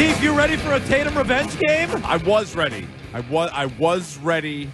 Keefe, you ready for a Tatum revenge game? I was ready. I was ready.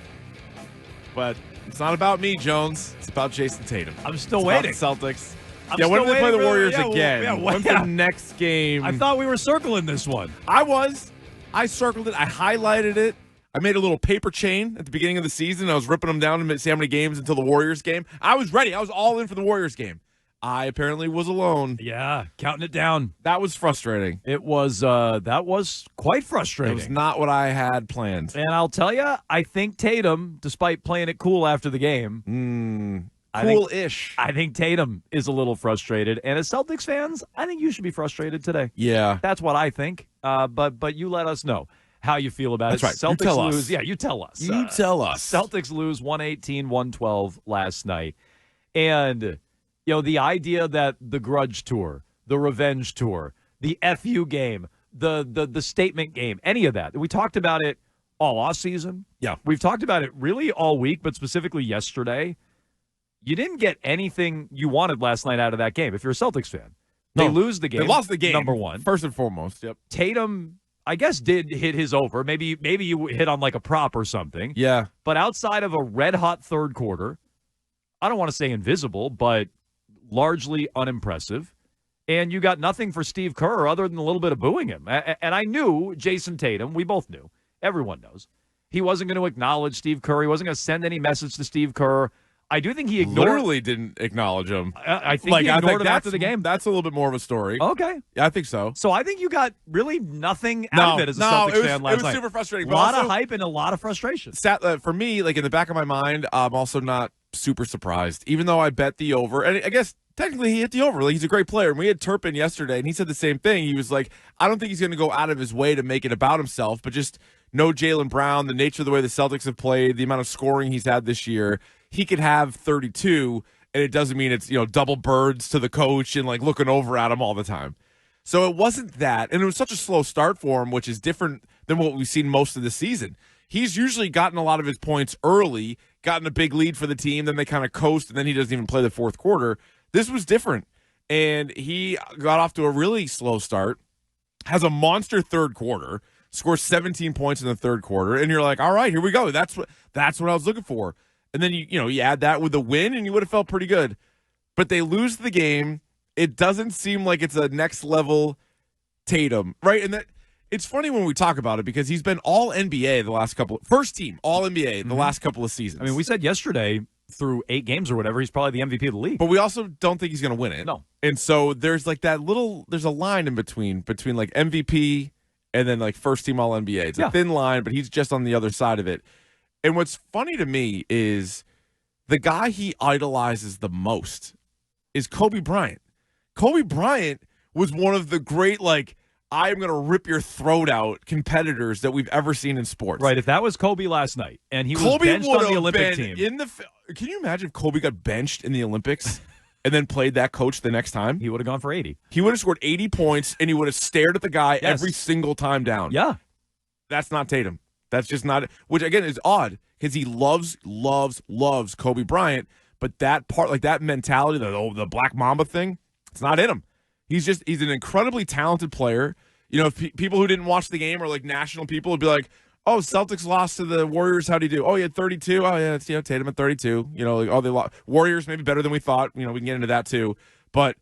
But it's not about me, Jones. It's about Jayson Tatum. I'm still it's waiting. About the Celtics. When do they play the Warriors again? When's the next game? I thought we were circling this one. I circled it. I highlighted it. I made a little paper chain at the beginning of the season. I was ripping them down to see how many games until the Warriors game. I was ready. I was all in for the Warriors game. I apparently was alone. Yeah, counting it down. That was frustrating. It was. That was quite frustrating. It was not what I had planned. And I'll tell you, I think Tatum, despite playing it cool after the game, cool-ish. I think Tatum is a little frustrated. And as Celtics fans, I think you should be frustrated today. Yeah. That's what I think. But you let us know how you feel about it. That's right. Celtics you tell lose. Us. Yeah, you tell us. You tell us. Celtics lose 118-112 last night. And, the idea that the grudge tour, the revenge tour, the FU game, the statement game, any of that, we talked about it all offseason. Yeah. We've talked about it really all week, but specifically yesterday. You didn't get anything you wanted last night out of that game if you're a Celtics fan. They lose the game. They lost the game. Number one. First and foremost, yep. Tatum, I guess, did hit his over. Maybe you hit on like a prop or something. Yeah. But outside of a red-hot third quarter, I don't want to say invisible, but largely unimpressive. And you got nothing for Steve Kerr other than a little bit of booing him. And I knew Jayson Tatum, we both knew, everyone knows, he wasn't going to acknowledge Steve Kerr. He wasn't going to send any message to Steve Kerr. I do think he ignored. Literally didn't acknowledge him. I think he ignored him after the game. That's a little bit more of a story. Okay. Yeah, I think so. So I think you got really nothing out of it as a Celtics fan last night. It was super frustrating. A lot of hype and a lot of frustration. For me, like in the back of my mind, I'm also not super surprised. Even though I bet the over, and I guess technically he hit the over. Like, he's a great player. And we had Turpin yesterday, and he said the same thing. He was like, I don't think he's going to go out of his way to make it about himself, but just know Jaylen Brown, the nature of the way the Celtics have played, the amount of scoring he's had this year. He could have 32, and it doesn't mean it's, double birds to the coach and like looking over at him all the time. So it wasn't that, and it was such a slow start for him, which is different than what we've seen most of the season. He's usually gotten a lot of his points early, gotten a big lead for the team, then they kind of coast, and then he doesn't even play the fourth quarter. This was different, and he got off to a really slow start, has a monster third quarter, scores 17 points in the third quarter, and you're like, all right, here we go. That's what I was looking for. And then you add that with a win, and you would have felt pretty good. But they lose the game. It doesn't seem like it's a next level Tatum, right? And that it's funny when we talk about it because he's been all NBA the last first team all NBA the last couple of seasons. I mean, we said yesterday through 8 games or whatever, he's probably the MVP of the league. But we also don't think he's going to win it. No. And so there's like there's a line in between like MVP and then like first team all NBA. It's a thin line, but he's just on the other side of it. And what's funny to me is the guy he idolizes the most is Kobe Bryant. Kobe Bryant was one of the great, I am going to rip your throat out competitors that we've ever seen in sports. Right. If that was Kobe last night and he was benched on the Olympic team. Can you imagine if Kobe got benched in the Olympics and then played that coach the next time? He would have gone for 80. He would have scored 80 points and he would have stared at the guy every single time down. Yeah. That's not Tatum. That's just not, which again is odd because he loves Kobe Bryant, but that part, like that mentality, the Black Mamba thing, it's not in him. He's an incredibly talented player. People who didn't watch the game or like national people would be like, oh, Celtics lost to the Warriors. How'd he do? Oh, he had 32. Oh, yeah, it's Tatum at 32. They lost. Warriors maybe better than we thought. We can get into that too. But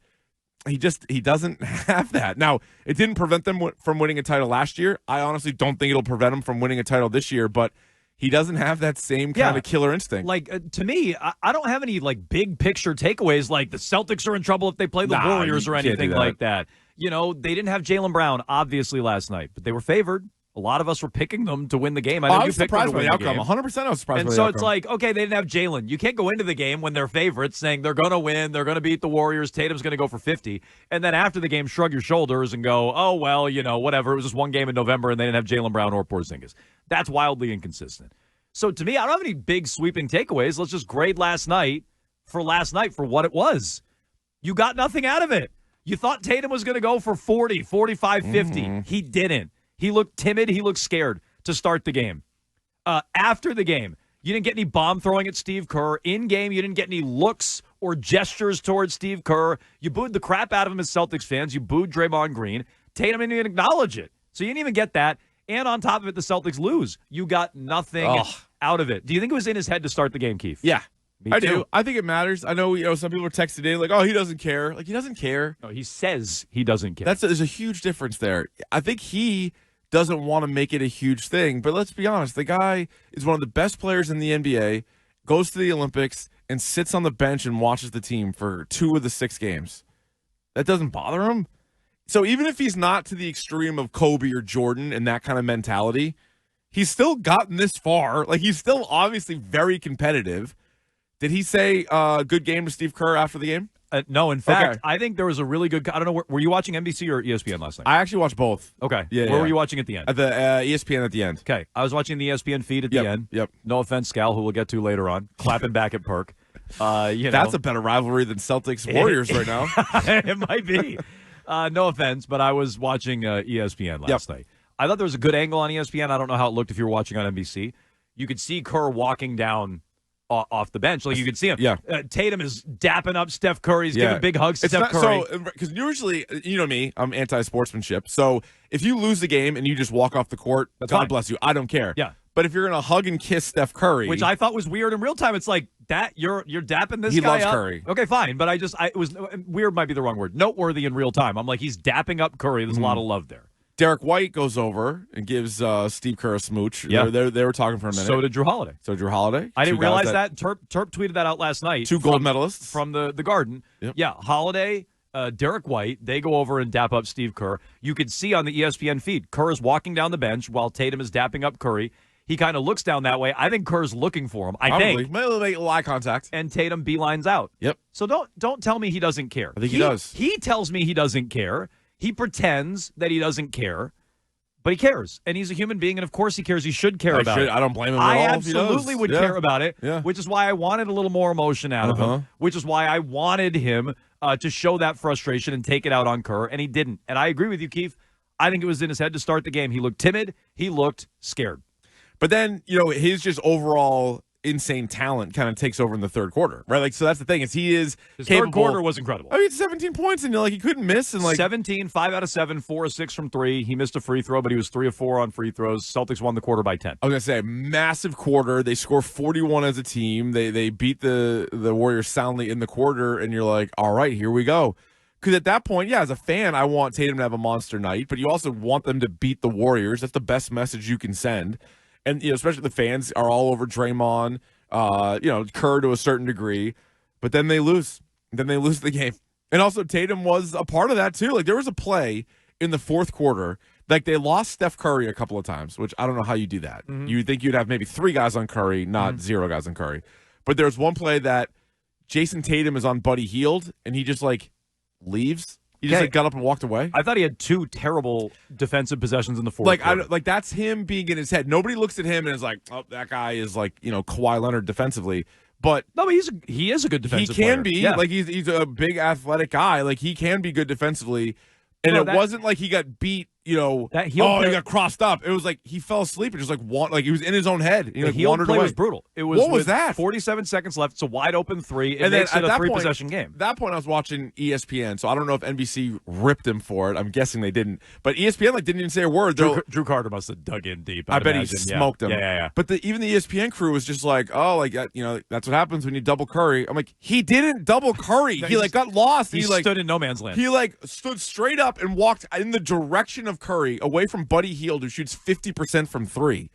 he doesn't have that. Now, it didn't prevent them from winning a title last year. I honestly don't think it'll prevent him from winning a title this year, but he doesn't have that same kind of killer instinct. To me, I don't have any big picture takeaways like the Celtics are in trouble if they play the Warriors or anything like that. They didn't have Jaylen Brown obviously last night, but they were favored. A lot of us were picking them to win the game. I know you picked them to win the game. 100% I was surprised by the outcome. And so it's like, okay, they didn't have Jaylen. You can't go into the game when they're favorites saying they're going to win, they're going to beat the Warriors, Tatum's going to go for 50, and then after the game shrug your shoulders and go, oh, well, whatever. It was just one game in November, and they didn't have Jaylen Brown or Porzingis. That's wildly inconsistent. So to me, I don't have any big sweeping takeaways. Let's just grade last night for what it was. You got nothing out of it. You thought Tatum was going to go for 40, 45, 50. He didn't. He looked timid. He looked scared to start the game. After the game, you didn't get any bomb throwing at Steve Kerr. In game, you didn't get any looks or gestures towards Steve Kerr. You booed the crap out of him as Celtics fans. You booed Draymond Green. Tatum didn't even acknowledge it. So you didn't even get that. And on top of it, the Celtics lose. You got nothing out of it. Do you think it was in his head to start the game, Keefe? Yeah. Me too. do. I think it matters. I know, some people are texting today like, oh, he doesn't care. Like, he doesn't care. No, he says he doesn't care. There's a huge difference there. I think he doesn't want to make it a huge thing. But let's be honest. The guy is one of the best players in the NBA, goes to the Olympics, and sits on the bench and watches the team for 2 of the 6 games. That doesn't bother him. So even if he's not to the extreme of Kobe or Jordan and that kind of mentality, he's still gotten this far. Like, he's still obviously very competitive. Did he say good game to Steve Kerr after the game? No, in fact, I think there was a really good – I don't know. Were you watching NBC or ESPN last night? I actually watched both. Okay. Yeah, Where were you watching at the end? At the ESPN at the end. Okay. I was watching the ESPN feed at the end. Yep. No offense, Scal, who we'll get to later on. Clapping back at Perk. That's a better rivalry than Celtics-Warriors right now. It might be. No offense, but I was watching ESPN last night. I thought there was a good angle on ESPN. I don't know how it looked if you were watching on NBC. You could see Kerr walking down off the bench. Like, you could see him. Yeah. Tatum is dapping up Steph Curry. He's giving big hugs to Steph Curry. So, because usually, you know me, I'm anti-sportsmanship. So if you lose the game and you just walk off the court, God fine. bless you. I don't care. Yeah. But if you're going to hug and kiss Steph Curry. Which I thought was weird in real time. It's like, that you're dapping this he guy loves up. Curry. Okay, fine. But it was weird might be the wrong word. Noteworthy in real time. I'm like, he's dapping up Curry. There's a lot of love there. Derek White goes over and gives Steve Kerr a smooch. Yeah. They were talking for a minute. So did Drew Holiday. I didn't realize that. Terp tweeted that out last night. 2 gold medalists. From the Garden. Yep. Yeah, Holiday, Derek White, they go over and dap up Steve Kerr. You could see on the ESPN feed, Kerr is walking down the bench while Tatum is dapping up Curry. He kind of looks down that way. I think Kerr's looking for him. I think. Maybe make eye contact. And Tatum beelines out. Yep. So don't tell me he doesn't care. I think he does. He tells me he doesn't care. He pretends that he doesn't care. But he cares, and he's a human being, and of course he cares. He should care about it. I don't blame him at all. I if absolutely he does. would care about it, Yeah. which is why I wanted a little more emotion out of him, which is why I wanted him to show that frustration and take it out on Kerr, and he didn't. And I agree with you, Keefe. I think it was in his head to start the game. He looked timid. He looked scared. But then, his just overall insane talent kind of takes over in the third quarter, right? Like, so that's the thing is he is His capable. third quarter was incredible. I mean, 17 points, and he couldn't miss. And 17, 5 out of 7, 4 of 6 from 3. He missed a free throw, but he was 3 of 4 on free throws. Celtics won the quarter by 10. I was gonna say massive quarter. They score 41 as a team. They beat the Warriors soundly in the quarter, and you're like, all right, here we go. Because at that point, as a fan, I want Tatum to have a monster night, but you also want them to beat the Warriors. That's the best message you can send. And especially the fans are all over Draymond. Kerr to a certain degree, but then they lose. Then they lose the game. And also Tatum was a part of that too. Like, there was a play in the fourth quarter, like they lost Steph Curry a couple of times, which I don't know how you do that. Mm-hmm. You'd think you'd have maybe 3 guys on Curry, not 0 guys on Curry. But there's one play that Jayson Tatum is on Buddy Hield, and he just leaves. He just got up and walked away. I thought he had 2 terrible defensive possessions in the fourth quarter. That's him being in his head. Nobody looks at him and is like, oh, that guy is Kawhi Leonard defensively. But no, but he is a good defensive player. He can be. be. Yeah. He's a big athletic guy. Like, he can be good defensively. And it wasn't like he got beat, he got crossed up. It was like he fell asleep and just he was in his own head. The heel wandered play away. was brutal. It was what was that? 47 seconds left. It's a wide open 3. It and makes then it a at 3-possession game. At that point, I was watching ESPN, so I don't know if NBC ripped him for it. I'm guessing they didn't. But ESPN didn't even say a word. Drew Carter must have dug in deep. I bet imagine. he smoked him. Yeah. But even the ESPN crew was just like, that's what happens when you double Curry. I'm like, he didn't double Curry. No, he got lost. He stood in no man's land. He stood straight up and walked in the direction of Curry, away from Buddy Hield, who shoots 50% from 3.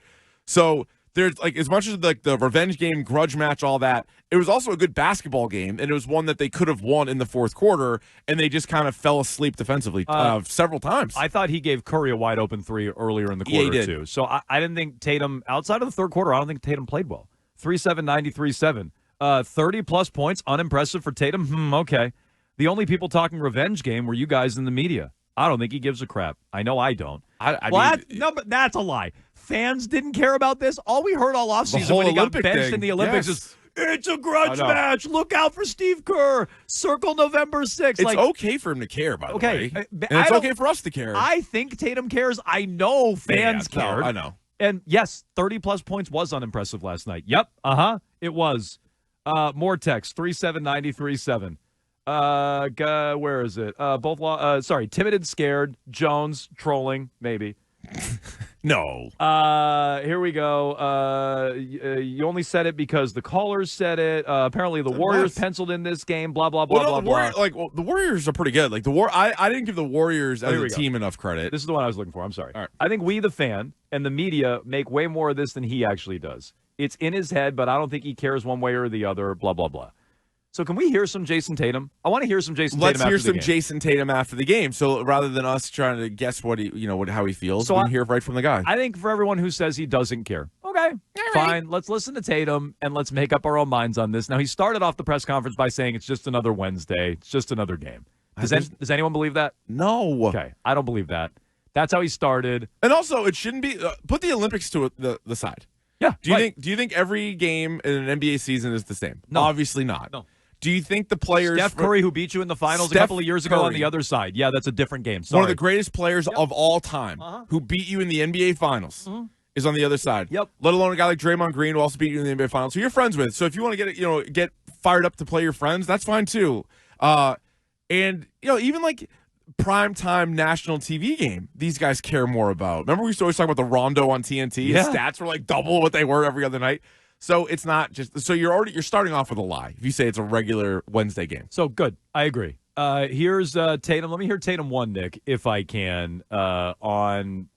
So there's as much as the revenge game, grudge match, all that, it was also a good basketball game, and it was one that they could have won in the fourth quarter, and they just kind of fell asleep defensively several times. I thought he gave Curry a wide open 3 earlier in the quarter too. So I didn't think Tatum, outside of the third quarter, I don't think Tatum played well. 3-7, 93-7. 30-plus points, unimpressive for Tatum. Okay. The only people talking revenge game were you guys in the media. I don't think he gives a crap. I know I don't. But that's a lie. Fans didn't care about this. All we heard all offseason when he got benched in the Olympics is, it's a grudge match. Look out for Steve Kerr. Circle November 6th. It's okay for him to care, by the way. And it's okay for us to care. I think Tatum cares. I know fans cared. I know. And yes, 30-plus points was unimpressive last night. Yep. It was. More text. 3-7, 93-7. Where is it? Timid and scared. Jones trolling, maybe. No. Here we go. You only said it because the callers said it. Apparently, the Warriors penciled in this game. Blah blah blah blah. The Warriors are pretty good. Like I didn't give the Warriors as a team enough credit. This is the one I was looking for. I'm sorry. All right. I think we, the fan, and the media make way more of this than he actually does. It's in his head, but I don't think he cares one way or the other. Blah blah blah. So can we hear some Jayson Tatum? I want to hear some Jayson Tatum. Let's hear some Jayson Tatum after the game. So rather than us trying to guess how he feels, we can hear right from the guy. I think for everyone who says he doesn't care, okay, fine. Let's listen to Tatum and let's make up our own minds on this. Now, he started off the press conference by saying it's just another Wednesday. It's just another game. Does anyone believe that? No. Okay, I don't believe that. That's how he started. And also, it shouldn't be put the Olympics to the side. Yeah. Do you think every game in an NBA season is the same? No. Obviously not. No. Do you think the players... Steph Curry, who beat you in the finals a couple of years ago on the other side. Yeah, that's a different game. Sorry. One of the greatest players of all time who beat you in the NBA finals is on the other side. Yep. Let alone a guy like Draymond Green who also beat you in the NBA finals, who you're friends with. So if you want to get fired up to play your friends, that's fine too. And even like primetime national TV game, these guys care more about. Remember we used to always talk about the Rondo on TNT? Yeah. His stats were like double what they were every other night. So it's not just so you're starting off with a lie if you say it's a regular Wednesday game. So good, I agree. Here's Tatum. Let me hear Tatum 1, Nick, if I can, on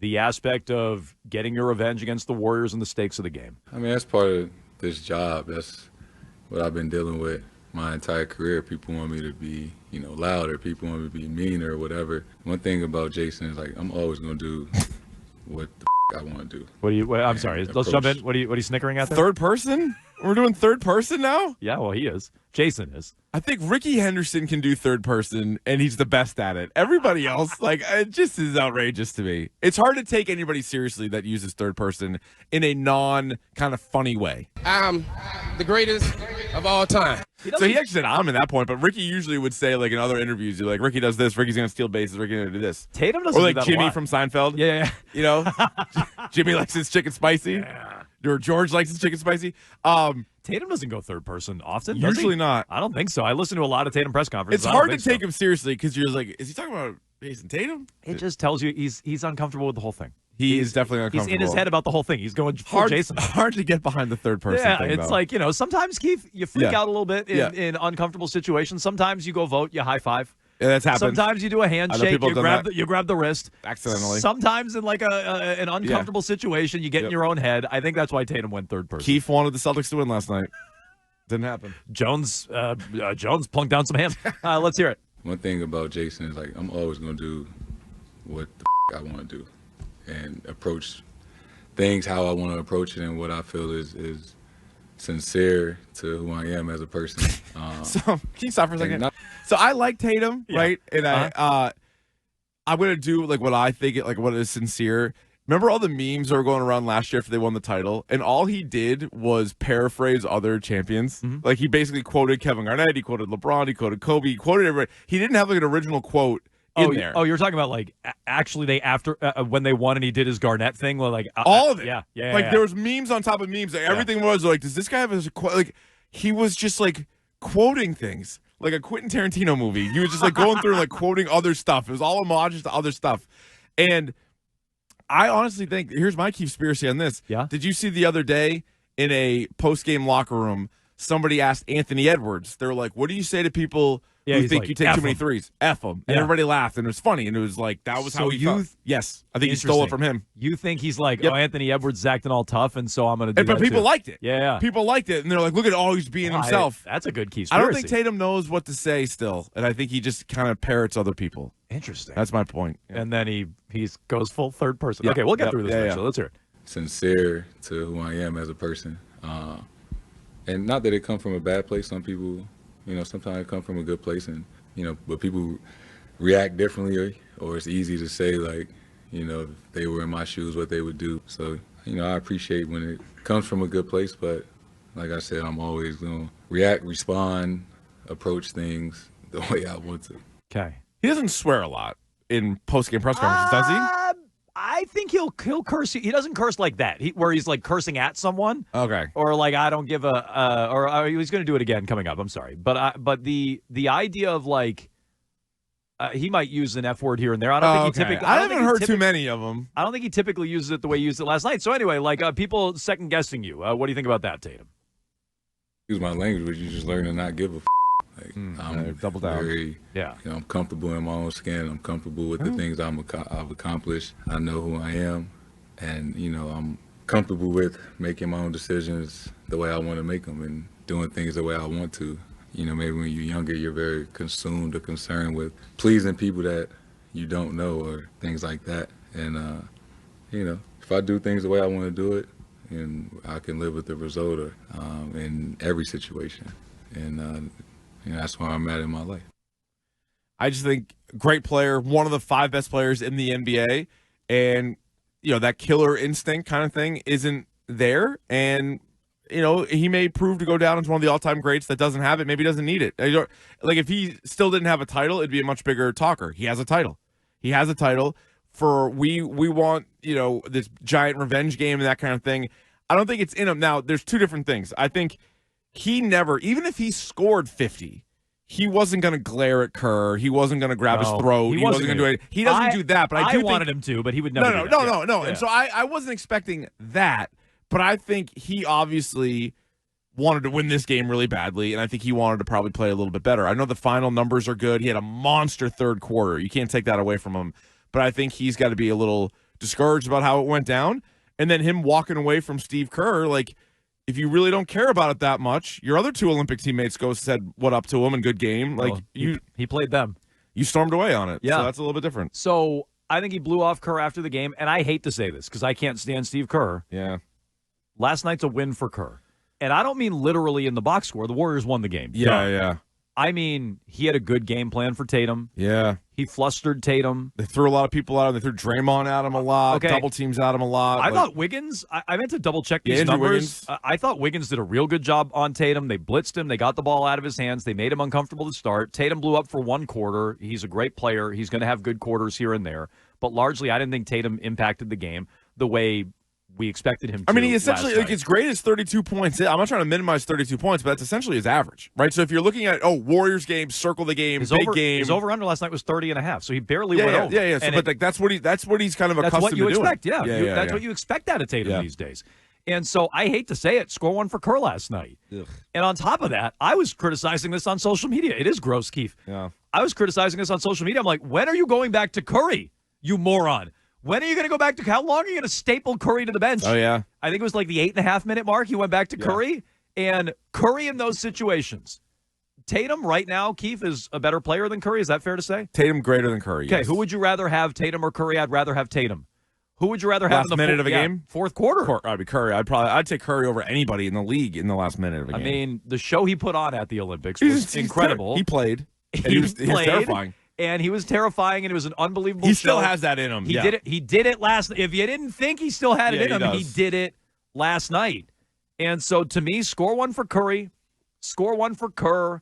the aspect of getting your revenge against the Warriors and the stakes of the game. I mean, that's part of this job. That's what I've been dealing with my entire career. People want me to be, louder. People want me to be meaner or whatever. One thing about Jayson is like I'm always gonna do what the I want to do. I'm sorry. Let's jump in. What are you snickering at there? Third person? We're doing third person now? Yeah, well, he is. Jason is. I think Ricky Henderson can do third person, and he's the best at it. Everybody else, it just is outrageous to me. It's hard to take anybody seriously that uses third person in a non-kind of funny way. I'm the greatest of all time. So he actually said I'm in that point, but Ricky usually would say, like, in other interviews, you're like, Ricky does this, Ricky's going to steal bases, Ricky's going to do this. Tatum doesn't Or like do that Jimmy a lot. from Seinfeld. Yeah. Jimmy likes his chicken spicy. Yeah. Or George likes his chicken spicy. Tatum doesn't go third person often. Usually not. I don't think so. I listen to a lot of Tatum press conferences. It's hard to take him seriously because you're like, is he talking about Jayson Tatum? It just tells you he's uncomfortable with the whole thing. He's definitely uncomfortable. He's in his head about the whole thing. He's going full Jason. Hard to get behind the third person thing, it's though. like, sometimes, Keith, you freak out a little bit in uncomfortable situations. Sometimes you go vote, you high five. Yeah, that's happened. Sometimes you do a handshake, you grab the wrist. Accidentally. Sometimes in like an uncomfortable situation, you get in your own head. I think that's why Tatum went third person. Keefe wanted the Celtics to win last night. Didn't happen. Jones plunked down some hands. Let's hear it. One thing about Jayson is like I'm always gonna do what the I want to do and approach things how I want to approach it and what I feel is sincere to who I am as a person. So can you stop for a second? So I like Tatum, right? And I'm gonna do like what I think what is sincere. Remember all the memes that were going around last year after they won the title, and all he did was paraphrase other champions. Like he basically quoted Kevin Garnett, he quoted LeBron, he quoted Kobe, he quoted everybody. He didn't have like an original quote in there. Oh, you're talking about like actually they when they won and he did his Garnett thing, all of it. Yeah. There was memes on top of memes. Like, everything was like, does this guy have a quote? Like he was just like quoting things. Like a Quentin Tarantino movie. He was just like going through and like quoting other stuff. It was all homages to other stuff. And I honestly think, here's my conspiracy on this. Yeah. Did you see the other day in a post-game locker room, somebody asked Anthony Edwards, they were like, what do you say to people who think you take too many threes? F them. And everybody laughed, and it was funny. And it was like, that was how he felt. Yes. I think he stole it from him. You think he's like, Anthony Edwards is acting all tough, and so I'm going to do that But people liked it. Yeah. People liked it. And they're like, look at he's being himself. That's a good conspiracy. I don't think Tatum knows what to say still. And I think he just kind of parrots other people. Interesting. That's my point. Yeah. And then he goes full third person. Yeah. Okay, we'll get through this eventually. Let's hear it. Sincere to who I am as a person. And not that it come from a bad place. Some people, sometimes it come from a good place. And, but people react differently or it's easy to say, like, if they were in my shoes, what they would do. So, I appreciate when it comes from a good place. But like I said, I'm always going to react, respond, approach things the way I want to. Okay. He doesn't swear a lot in post-game press conferences, does he? I think he'll curse you. He doesn't curse like that. Where he's like cursing at someone. Okay. Or like I don't give or he's going to do it again coming up. I'm sorry, but the idea of like He might use an F word here and there. I don't think he typically. I haven't heard too many of them. I don't think he typically uses it the way he used it last night. So anyway, like people second guessing you. What do you think about that, Tatum? Use my language, but you just learn to not give a. Like, I'm double down. very, I'm comfortable in my own skin. I'm comfortable with the things I've accomplished. I know who I am, and I'm comfortable with making my own decisions the way I want to make them and doing things the way I want to. Maybe when you're younger, you're very consumed or concerned with pleasing people that you don't know or things like that. And if I do things the way I want to do it, and I can live with the result in every situation, and that's where I'm at in my life. I just think great player, one of the 5 best players in the NBA, and that killer instinct kind of thing isn't there, and he may prove to go down as one of the all-time greats that doesn't have it. Maybe he doesn't need it. Like if he still didn't have a title, it'd be a much bigger talker. He has a title. He has a title. For we want this giant revenge game and that kind of thing. I don't think it's in him. Now there's 2 different things. I think he never, even if he scored 50, he wasn't going to glare at Kerr. He wasn't going to grab his throat. He wasn't going to do it. He doesn't do that. But I wanted him to, but he would never. No. Yeah. And so I wasn't expecting that. But I think he obviously wanted to win this game really badly, and I think he wanted to probably play a little bit better. I know the final numbers are good. He had a monster third quarter. You can't take that away from him. But I think he's got to be a little discouraged about how it went down. And then him walking away from Steve Kerr, like, if you really don't care about it that much, your other 2 Olympic teammates said what up to him and good game. Like he played them. You stormed away on it. Yeah. So that's a little bit different. So I think he blew off Kerr after the game, and I hate to say this because I can't stand Steve Kerr. Yeah. Last night's a win for Kerr. And I don't mean literally in the box score. The Warriors won the game. Yeah. I mean, he had a good game plan for Tatum. Yeah. He flustered Tatum. They threw a lot of people at him. They threw Draymond at him a lot. Okay. Double teams at him a lot. I thought Wiggins, I meant to double check these numbers. I thought Wiggins did a real good job on Tatum. They blitzed him. They got the ball out of his hands. They made him uncomfortable to start. Tatum blew up for 1 quarter. He's a great player. He's going to have good quarters here and there. But largely, I didn't think Tatum impacted the game the way we expected him to. I mean, he essentially, like, his great is 32 points. I'm not trying to minimize 32 points, but that's essentially his average, right? So if you're looking at, Warriors game, circle the game, game. His over-under last night was 30.5, so he barely went over. Yeah. So, but that's what he's kind of accustomed to doing. That's what you expect, That's what you expect out of Tatum these days. And so I hate to say it, score 1 for Kerr last night. Ugh. And on top of that, I was criticizing this on social media. It is gross, Keefe. Yeah. I was criticizing this on social media. I'm like, when are you going back to Curry, you moron? When are you going to go back to – how long are you going to staple Curry to the bench? Oh, yeah. I think it was like the 8.5-minute mark. He went back to Curry. And Curry in those situations. Tatum right now, Keefe, is a better player than Curry. Is that fair to say? Tatum greater than Curry, Okay, yes. Who would you rather have, Tatum or Curry? I'd rather have Tatum. Who would you rather have last in the minute of a game? Fourth quarter. I'd be Curry. I'd take Curry over anybody in the league in the last minute of a game. I mean, the show he put on at the Olympics was incredible. He played. And he was terrifying. And he was terrifying, and it was an unbelievable show. He show. still has that in him. He did it. He did it last. If you didn't think he still had it in him, he did it last night. And so, to me, score 1 for Curry, score 1 for Kerr,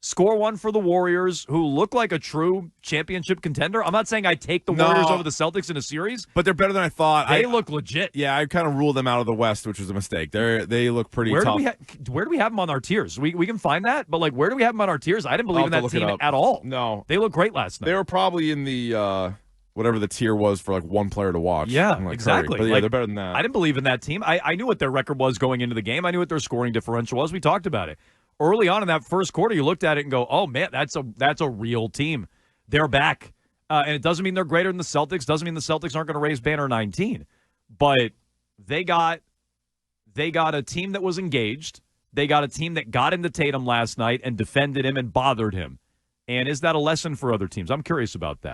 score 1 for the Warriors, who look like a true championship contender. I'm not saying I take the Warriors over the Celtics in a series, but they're better than I thought. They look legit. Yeah, I kind of ruled them out of the West, which was a mistake. They look pretty tough. Where do we have them on our tiers? We can find that, but where do we have them on our tiers? I didn't believe in that team at all. No, they look great last night. They were probably in the whatever the tier was for 1 player to watch. Yeah, exactly. But they're better than that. I didn't believe in that team. I knew what their record was going into the game. I knew what their scoring differential was. We talked about it. Early on in that first quarter, you looked at it and go, oh, man, that's a real team. They're back. And it doesn't mean they're greater than the Celtics. Doesn't mean the Celtics aren't going to raise banner 19. But they got a team that was engaged. They got a team that got into Tatum last night and defended him and bothered him. And is that a lesson for other teams? I'm curious about that.